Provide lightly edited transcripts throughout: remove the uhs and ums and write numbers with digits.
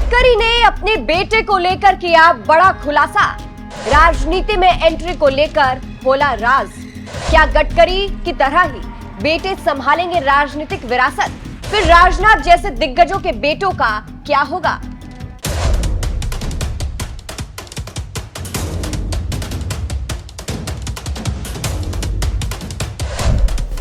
गडकरी ने अपने बेटे को लेकर किया बड़ा खुलासा। राजनीति में एंट्री को लेकर खोला राज। क्या गडकरी की तरह ही बेटे संभालेंगे राजनीतिक विरासत? फिर राजनाथ जैसे दिग्गजों के बेटों का क्या होगा?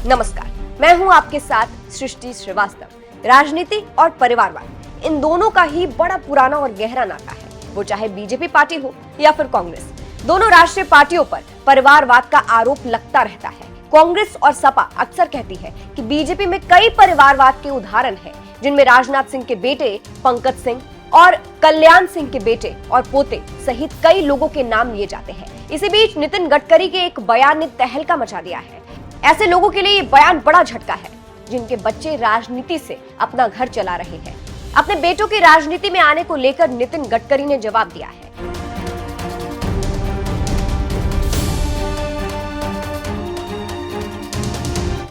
नमस्कार, मैं हूं आपके साथ सृष्टि श्रीवास्तव। राजनीति और परिवारवाद, इन दोनों का ही बड़ा पुराना और गहरा नाता है। वो चाहे बीजेपी पार्टी हो या फिर कांग्रेस, दोनों राष्ट्रीय पार्टियों पर परिवारवाद का आरोप लगता रहता है। कांग्रेस और सपा अक्सर कहती है कि बीजेपी में कई परिवारवाद के उदाहरण हैं, जिनमें राजनाथ सिंह के बेटे पंकज सिंह और कल्याण सिंह के बेटे और पोते सहित कई लोगों के नाम लिए जाते हैं। इसी बीच नितिन गडकरी के एक बयान ने तहलका मचा दिया है। ऐसे लोगों के लिए ये बयान बड़ा झटका है, जिनके बच्चे राजनीति से अपना घर चला रहे हैं। अपने बेटों की राजनीति में आने को लेकर नितिन गडकरी ने जवाब दिया है।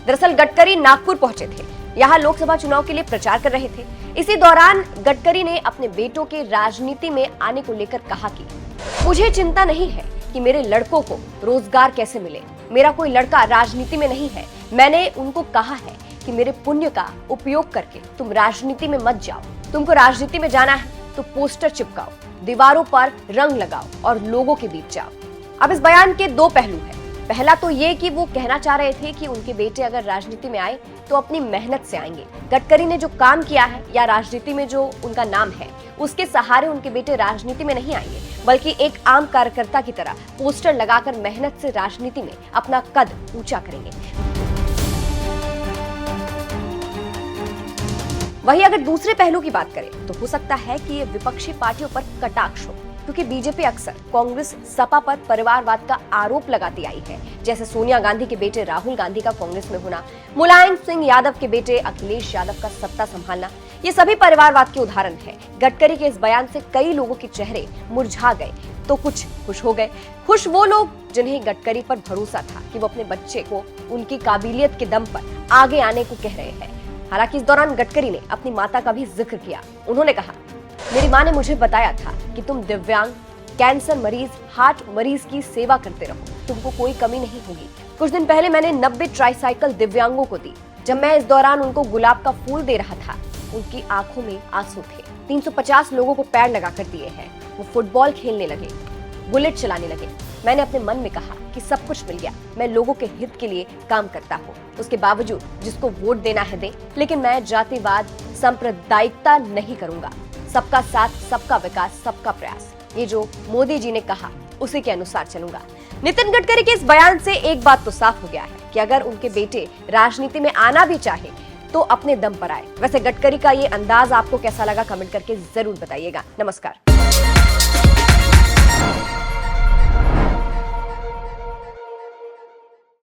दरअसल गडकरी नागपुर पहुंचे थे। यहां लोकसभा चुनाव के लिए प्रचार कर रहे थे। इसी दौरान गडकरी ने अपने बेटों के राजनीति में आने को लेकर कहा कि मुझे चिंता नहीं है कि मेरे लड़कों को रोजगार कैसे मिले। मेरा कोई लड़का राजनीति में नहीं है। मैंने उनको कहा है कि मेरे पुण्य का उपयोग करके तुम राजनीति में मत जाओ। तुमको राजनीति में जाना है तो पोस्टर चिपकाओ, दीवारों पर रंग लगाओ और लोगों के बीच जाओ। अब इस बयान के दो पहलू हैं। पहला तो ये कि वो कहना चाह रहे थे कि उनके बेटे अगर राजनीति में आए तो अपनी मेहनत से आएंगे। गडकरी ने जो काम किया है या राजनीति में जो उनका नाम है, उसके सहारे उनके बेटे राजनीति में नहीं आएंगे, बल्कि एक आम कार्यकर्ता की तरह पोस्टर लगाकर मेहनत से राजनीति में अपना कद ऊंचा करेंगे। वहीं अगर दूसरे पहलू की बात करें तो हो सकता है कि ये विपक्षी पार्टियों पर कटाक्ष हो, क्योंकि बीजेपी अक्सर कांग्रेस सपा पर परिवारवाद का आरोप लगाती आई है। जैसे सोनिया गांधी के बेटे राहुल गांधी का कांग्रेस में होना, मुलायम सिंह यादव के बेटे अखिलेश यादव का सत्ता संभालना, ये सभी परिवारवाद के उदाहरण है। गडकरी के इस बयान से कई लोगों के चेहरे मुरझा गए तो कुछ खुश हो गए। खुश वो लोग जिन्हें गडकरी पर भरोसा था कि वो अपने बच्चे को उनकी काबिलियत के दम पर आगे आने को कह रहे हैं। हालांकि इस दौरान गडकरी ने अपनी माता का भी जिक्र किया। उन्होंने कहा, मेरी माँ ने मुझे बताया था कि तुम दिव्यांग, कैंसर मरीज, हार्ट मरीज की सेवा करते रहो, तुमको कोई कमी नहीं होगी। कुछ दिन पहले मैंने 90 ट्राईसाइकिल दिव्यांगों को दी। जब मैं इस दौरान उनको गुलाब का फूल दे रहा था, उनकी आंखों में आंसू थे। 350 लोगों को पैर लगाकर दिए हैं। वो फुटबॉल खेलने लगे, बुलेट चलाने लगे। मैंने अपने मन में कहा कि सब कुछ मिल गया, मैं लोगों के हित के लिए काम करता हूँ। उसके बावजूद जिसको वोट देना है दे, लेकिन मैं जातिवाद, सांप्रदायिकता नहीं करूंगा। सबका साथ, सबका विकास, सबका प्रयास, ये जो मोदी जी ने कहा उसी के अनुसार चलूंगा। नितिन गडकरी के इस बयान से एक बात तो साफ हो गया है कि अगर उनके बेटे राजनीति में आना भी चाहे तो अपने दम पर आए। वैसे गडकरी का ये अंदाज आपको कैसा लगा, कमेंट करके जरूर बताइएगा। नमस्कार।